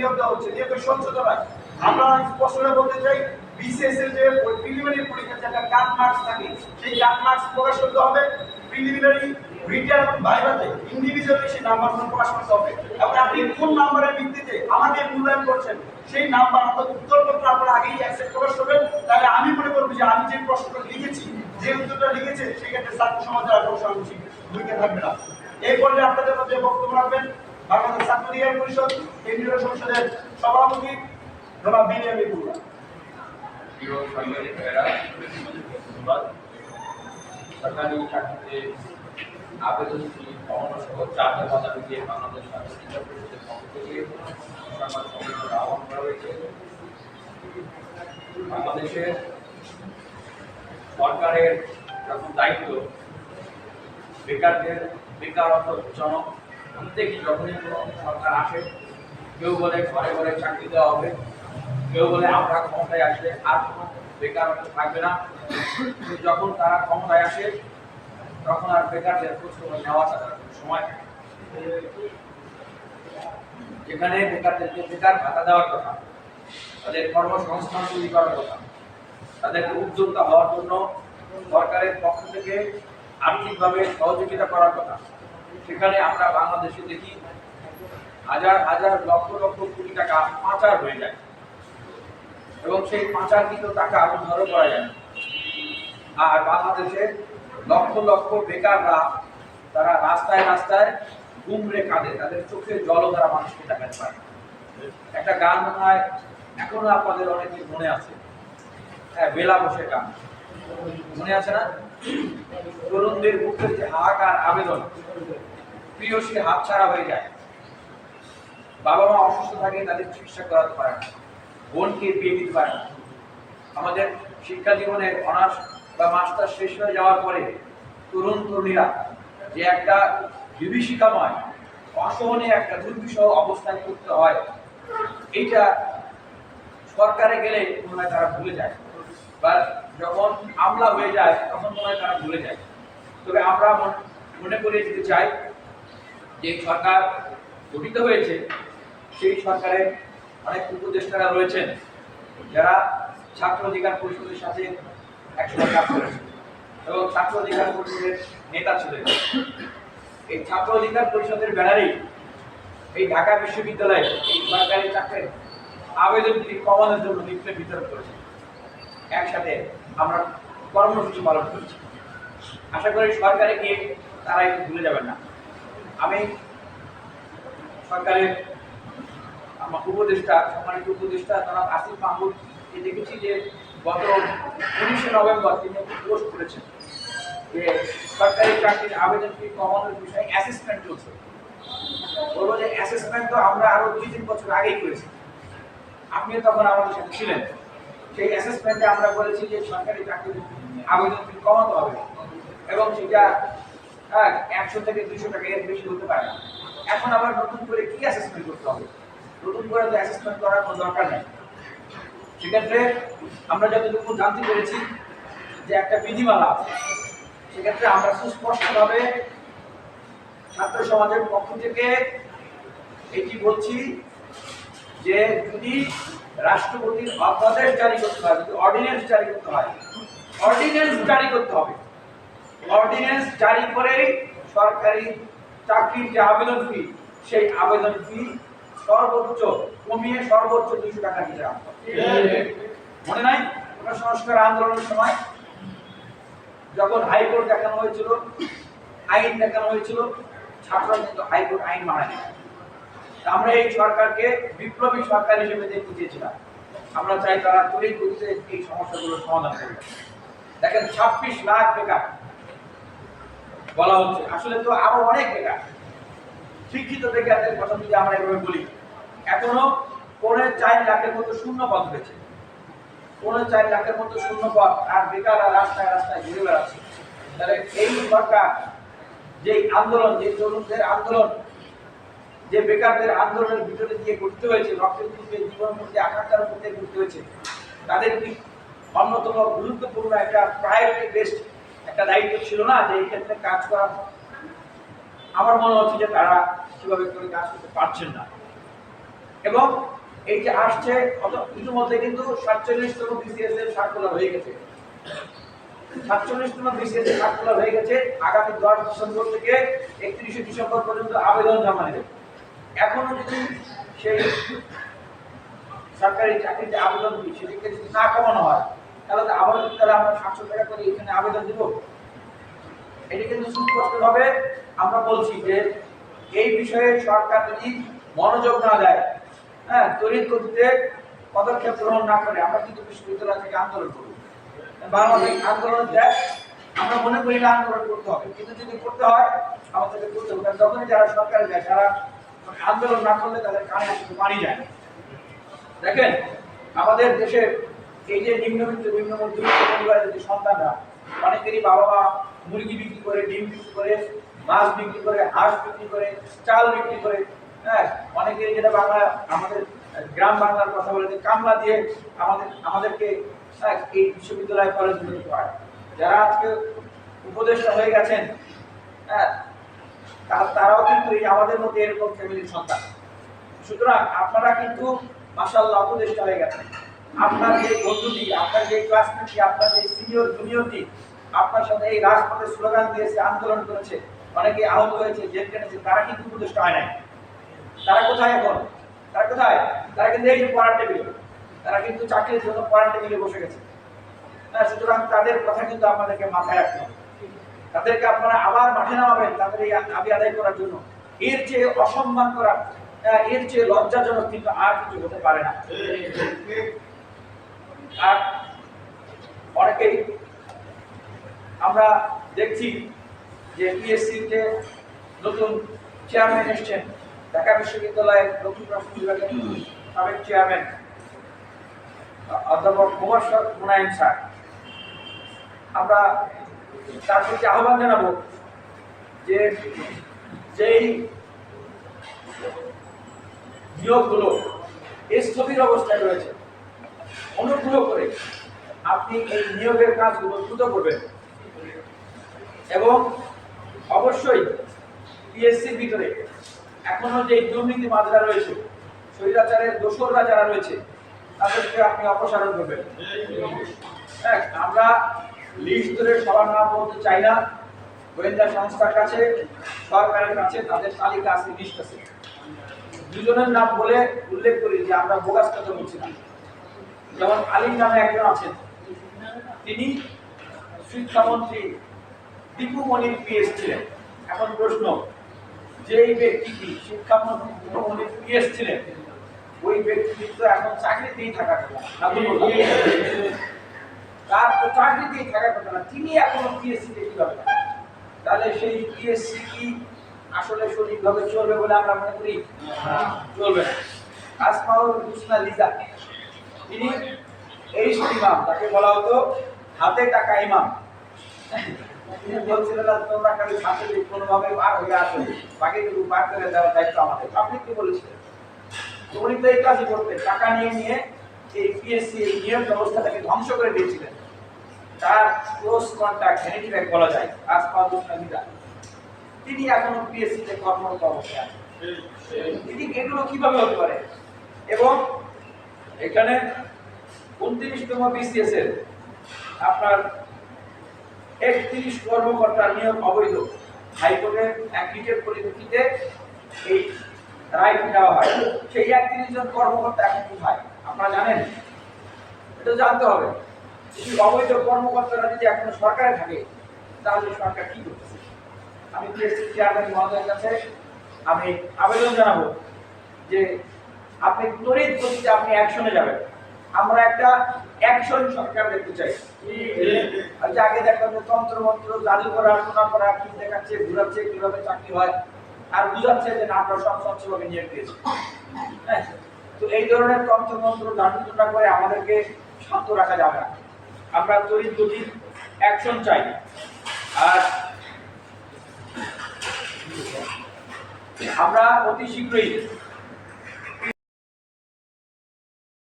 নিয়োগ দেওয়া হচ্ছে, নিয়োগের স্বচ্ছতা নাই। আমরা স্পষ্ট করে বলতে চাই, বিসিএস এর যে প্রিলিমিনারি পরীক্ষার যে একটা কাট মার্কস থাকে, সেই কাট মার্কস প্রকাশ করতে হবে। প্রিলিমিনারি, রিটেন এবং ভাইভাতে ইন্ডিভিজুয়ালি সেই নাম্বারগুলো প্রকাশ করতে হবে। এবং আপনি কোন নাম্বারের ভিত্তিতে আমাকে মূল্যায়ন করছেন, সেই নাম্বার অর্থাৎ উত্তরপত্র আপনারা আগেই অ্যাকসেপ্ট প্রকাশ করবেন। তাহলে আমি মনে করবো যে আমি যে প্রশ্নটা লিখেছি, যে উত্তরটা লিখেছে, সেক্ষেত্রে ছাত্র সমাজের আর কোনো সাংঘর্ষিক ভূমিকা থাকবে না। এই পর্যায়ে আপনাদের মধ্যে বক্তব্য রাখবেন বাংলাদেশ ছাত্র লীগের পরিষদ কেন্দ্রীয় সংসদের সভাপতি জনাব বিনিয়াম ইবুল্লাহ। সরকারি চাকরিতে আবেদন ফি কমানো সহ 4 দফা দাবিতে বাংলাদেশ ছাত্র লীগ পরিষদের পক্ষ থেকে সংবাদ সম্মেলনের আহ্বান করা হয়েছে। বাংলাদেশের সরকারের যখন দায়িত্ব বেকারদের বেকারত্ব ঘোচানো, প্রত্যেকই যখনই কোনো সরকার আসে, কেউ বলে ঘরে ঘরে চাকরি দেওয়া হবে, কেউ বলে আমরা ক্ষমতায় আসলে আর কোনো বেকারত্ব থাকবে না। যখন তারা ক্ষমতায় আসে তখন আর বেকারদের খোঁজখবর নেওয়া তাদের সময় থাকে। যেখানে বেকারদেরকে বেকার ভাতা দেওয়ার কথা, তাদের কর্মসংস্থান তৈরি করার কথা, তাদেরকে উদ্যোক্তা হওয়ার জন্য সরকারের পক্ষ থেকে আর্থিকভাবে সহযোগিতা করার কথা, সেখানে আমরা বাংলাদেশে দেখি হাজার হাজার লক্ষ লক্ষ কোটি টাকা পাচার হয়ে যায় এবং সেই পাচারকৃত টাকা উদ্ধারও করা যায় না। আর বাংলাদেশে লক্ষ লক্ষ বেকাররা তারা রাস্তায় রাস্তায় গুমরে কাঁদে, তাদের চোখে জলও তারা মানুষকে দেখাতে পারে। একটা গান মনে হয় এখনো আপনাদের অনেকের মনে আছে, হ্যাঁ, বেলা বসে গান মনে আছে না? তরুণদের মুখের যে হাহাকার আবেদন, প্রিয়সী হাতছাড়া হয়ে যায়, বাবা মা অসুস্থ থাকে, তাদের চিকিৎসা করাতে পারে না, বোনকে বিয়ে দিতে পারে না। আমাদের শিক্ষা জীবনের অনার্স বা মাস্টার শেষ হয়ে যাওয়ার পরে তরুণ তরুণীরা যে একটা বিভীষিকাময় অসহনীয় একটা দুর্বিষহ অবস্থায় করতে হয়, এইটা সরকারে গেলে মনে হয় তারা ভুলে যায়, বা যখন আমলা হয়ে যায় তখন মনে হয় তারা ভুলে যায়। তবে আমরা মনে করে দিতে চাই যে সরকার গঠিত হয়েছে, সেই সরকারের অনেক উপদেষ্টারা রয়েছেন যারা ছাত্র অধিকার পরিষদের সাথে একসাথে কাজ করেছে এবং ছাত্র অধিকার পরিষদের নেতা ছিলেন। এই ছাত্র অধিকার পরিষদের ব্যানারেই এই ঢাকা বিশ্ববিদ্যালয়ে সরকারি চাকরির আবেদন ফি কমানোর জন্য লিফলেট বিতরণ করেছে। একসাথে আমরা কর্মসূচি পালন করেছি। আশা করি সরকারে গিয়ে তারা একটু ভুলে যাবেন না। আমি সরকারের আমার উপদেষ্টা, সম্মানিত উপদেষ্টা জনাব আসিফ মাহমুদকে দেখেছি যে গত 19শে নভেম্বর তিনি একটি পোস্ট করেছেন যে সরকারি চাকরির আবেদন ফি কমানোর বিষয়ে অ্যাসেসমেন্ট চলছে। বলবো যে অ্যাসেসমেন্ট তো আমরা আরো 2-3 বছর আগেই করেছি, আপনিও তখন আমাদের সাথে ছিলেন। সেই অ্যাসেসমেন্টে আমরা বলেছি যে সরকারি চাকরির আবেদন ফি কমাতে হবে এবং সেটা 100 থেকে 200 টাকা, এর বেশি হতে পারে না। এখন আবার নতুন করে কি অ্যাসেসমেন্ট করতে হবে? নতুন করে তো অ্যাসেসমেন্ট করার কোনো দরকার নেই। সেক্ষেত্রে আমরা যতটুকু জানতে পেরেছি যে একটা বিধিমালা আছে, সেক্ষেত্রে আমরা সুস্পষ্টভাবে ছাত্র সমাজের পক্ষ থেকে এটি বলছি যে যদি রাষ্ট্রপতির অধ্যাদেশ জারি করতে হয়, যদি অর্ডিন্যান্স জারি করতে হয়, অর্ডিন্যান্স জারি করতে হবে। অর্ডিন্যান্স জারি করে সরকারি চাকরির যে আবেদন ফি, সেই আবেদন ফি সর্বোচ্চ কমিয়ে সর্বোচ্চ 200 টাকা নিতে হবে। মনে নাই কোন সংস্কার আন্দোলনের সময় যখন হাইকোর্ট দেখানো হয়েছিল, আইন দেখানো হয়েছিল, ছাত্ররা কিন্তু হাইকোর্ট আইন মানেনি। আমরা এই সরকারকে বিপ্লবী সরকার হিসেবে দেখতে চেয়েছিলাম। আমরা চাই তারা তৈরি করতে এই সমস্যাগুলোর সমাধান করবে। দেখেন 26 লাখ বেকার বলা হচ্ছে, আসলে তো আরো অনেক বেকার। শিক্ষিত বেকারদের কথা যদি আমরা এভাবে বলি, এখনো 4.5 লাখের মতো শূন্য পদ রয়েছে, 4.5 লাখের মতো শূন্য পদ, আর বেকাররা রাস্তায় রাস্তায় ঘুরে বেড়াচ্ছে। তাহলে এই সরকার যে আন্দোলন, যে তরুণদের আন্দোলন, যে বেকারদের আন্দোলনের ভিতরে দিয়ে করতে হয়েছে, রক্তের মধ্যে, জীবনের মধ্যে, আকাঙ্ক্ষার মধ্যে করতে হয়েছে, তাদের কি অন্যতম গুরুত্বপূর্ণ একটা প্রায়োরিটি বেসড একটা দায়িত্ব ছিল না যে এই ক্ষেত্রে কাজ করা? আমার মনে হচ্ছে যে তারা কিভাবে করে কাজ করতে পারছেন না। এবং এই যে আসছে ইতিমধ্যে কিন্তু 47তম বিসিএস এর সার্কুলার হয়ে গেছে। 47তম বিসিএস এর সার্কুলার হয়ে গেছে। আগামী 10 ডিসেম্বর থেকে 31শে ডিসেম্বর পর্যন্ত আবেদন জমা নেবে। এখনো যদি সেই সরকারি চাকরিতে আবেদন করি সেটিকে যদি না কমানো হয় তাহলে আবার তাহলে আমরা 700 টাকা করে এখানে আবেদন দিব। এটি কিন্তু সুস্পষ্টভাবে আমরা বলছি যে এই বিষয়ে সরকার যদি মনোযোগ না দেয়, হ্যাঁ, তড়িৎ গতিতে পদক্ষেপ গ্রহণ না করে আমরা কিন্তু বিশ্ববিদ্যালয় থেকে আন্দোলন করব। বাংলাদেশ আন্দোলন দেয়, আমরা মনে করি না আন্দোলন করতে হবে, কিন্তু যদি করতে হয় আমাদেরকে করতে হবে। কারণ যখনই যারা সরকারে যায় তারা আন্দোলন না করলে তাদের কানে আসতে পারি যায় না। দেখেন আমাদের দেশে এই যে নিম্নবিত্ত নিম্ন মধ্যবিত্ত পরিবারের যে সন্তানরা, অনেকেরই বাবা মা মুরগি বিক্রি করে, ডিম বিক্রি করে, মাছ বিক্রি করে, হাঁস বিক্রি করে, চাল বিক্রি করে, হ্যাঁ, অনেকেরই যেটা বাংলা আমাদের গ্রাম বাংলার কথা বলে যে কামলা দিয়ে আমাদেরকে এই বিশ্ববিদ্যালয় কলেজগুলো পড়ায়। যারা আজকে উপদেষ্টা হয়ে গেছেন, হ্যাঁ, তারাও কিন্তু এই আমাদের মধ্যে এরকম ফ্যামিলির সন্তান। সুতরাং আপনারা কিন্তু মাশাআল্লাহ উপদেষ্টা হয়ে গেছেন। আপনার যে বন্ধুটি, আপনার যে ক্লাসমেটটি, আপনার যে সিনিয়র জুনিয়রটি আপনার সাথে এই রাজপথে স্লোগান দিয়েছে, আন্দোলন করেছে, অনেকে আহত হয়েছে, জেল কেটেছে, তারা কিন্তু উপদেষ্টা হয় নাই। তারা কোথায় এখন? তারা কোথায়? তারা কিন্তু এই যে পড়ার টেবিলে, তারা কিন্তু চাকরির জন্য পড়ার টেবিলে বসে গেছে। সুতরাং তাদের কথা কিন্তু আপনাদেরকে মাথায় রাখতে হবে। তাদেরকে আপনারা আবার মাঠে নামাবেন তাদের এই দাবি আদায় করার জন্য। এর চেয়ে অসম্মান করা, এর চেয়ে লজ্জাজনক কিন্তু আর কিছু হতে পারে না। আর অনেকেই আমরা দেখছি যে পিএসসিতে নতুন চেয়ারম্যান এসছেন, ঢাকা বিশ্ববিদ্যালয়ের দক্ষিণ প্রশ্ন বিভাগের সাবেক চেয়ারম্যান অধ্যাপক মোবাশ্শর মুনায়েম স্যার। আমরা তার প্রতি আহ্বান জানাবো যে যেই নিয়োগগুলো স্থবির অবস্থায় রয়েছে, অনুগ্রহ করে আপনি এই নিয়োগের কাজগুলো দ্রুত করবেন এবং অবশ্যই পিএসসির ভিতরে এখনো যে দুর্নীতি মাত্রা রয়েছে, স্বৈরাচারের দোসররা যারা রয়েছে তাদেরকে আপনি অপসারণ করবেন। হ্যাঁ, আমরা লিস্ট ধরে সবার নাম বলতে চাই না। গোয়েন্দা সংস্থার কাছে, সরকারের কাছে তাদের তালিকা আছে, লিস্ট আছে। দুজনের নাম বলে উল্লেখ করি যে আমরা বোগাস কথা বলছি না। যেমন আলীম নামে একজন আছেন, তিনি শিক্ষামন্ত্রী দীপু মনির পিএস ছিলেন। এখন প্রশ্ন, যে ব্যক্তিটি শিক্ষামন্ত্রী দীপু মনির পিএস ছিলেন ওই ব্যক্তি তো এখন চাকরিতেই থাকার কথা না, তার তো চাকরিতেই থাকার কথা না, তিনি এখনো পিএসসিতে কিভাবে? তাহলে সেই পিএসসি কি আসলে সঠিকভাবে চলবে বলে আমরা মনে করি? চলবে না। আসমাউল হুসনা লিজা, তিনি এই ইমাম, তাকে বলা হতো হাতে টাকা ইমাম। তিনি বলছিলেন তোমরা খালি হাতে কোনোভাবে পার হয়ে আসো, বাকিটুকু পার করে দেওয়ার দায়িত্ব আমাদের। আপনি কি বলেছিলেন? উনি তো এই কাজই করতেন, টাকা নিয়ে নিয়ে এই পিএসসি এই নিয়োগ ব্যবস্থাটাকে ধ্বংস করে দিয়েছিলেন। তার ক্লোজ কন্ট্যাক্ট হ্যান্ডিব্যাগ বলা যায় আসমাউল হুসনা লিজা, তিনি এখনো পিএসসিতে কর্মরত অবস্থায় আছেন। তিনি এগুলো কিভাবে হতে পারে? এবং এখানে 29তম বিসিএস এর আপনার 31 কর্মকর্তার নিয়োগ অবৈধ। হাইকোর্টের এক রিটের পরিপ্রেক্ষিতে এই রায় দেওয়া হয়। সেই 31 জন কর্মকর্তা এখন কোথায় আপনারা জানেন? এটা জানতে হবে। এই অবৈধ কর্মকর্তারা যদি এখনো সরকারে থাকে তাহলে সরকার কি করতেছে? আমি পিএসসি চেয়ারম্যান মহোদয়ের কাছে আমি আবেদন জানাবো যে আপনি তড়িৎ গতিতে আপনি অ্যাকশনে যাবেন। আমরা একটা অ্যাকশন সরকার দেখতে চাই। আগে দেখলাম যে তন্ত্রমন্ত্র জাদু করা, শোনা করা, কি দেখাচ্ছে, ঘুরাচ্ছে কিভাবে চাকরি হয়, আর বুঝাচ্ছে যে না আমরা সব স্বচ্ছভাবে নিয়োগ দিয়েছি। হ্যাঁ, তো এই ধরনের তন্ত্রমন্ত্র জাদুটোনা করে আমাদেরকে শান্ত রাখা যাবে না। আমরা তড়িৎ গতির অ্যাকশন চাই। আর আমরা অতি শীঘ্রই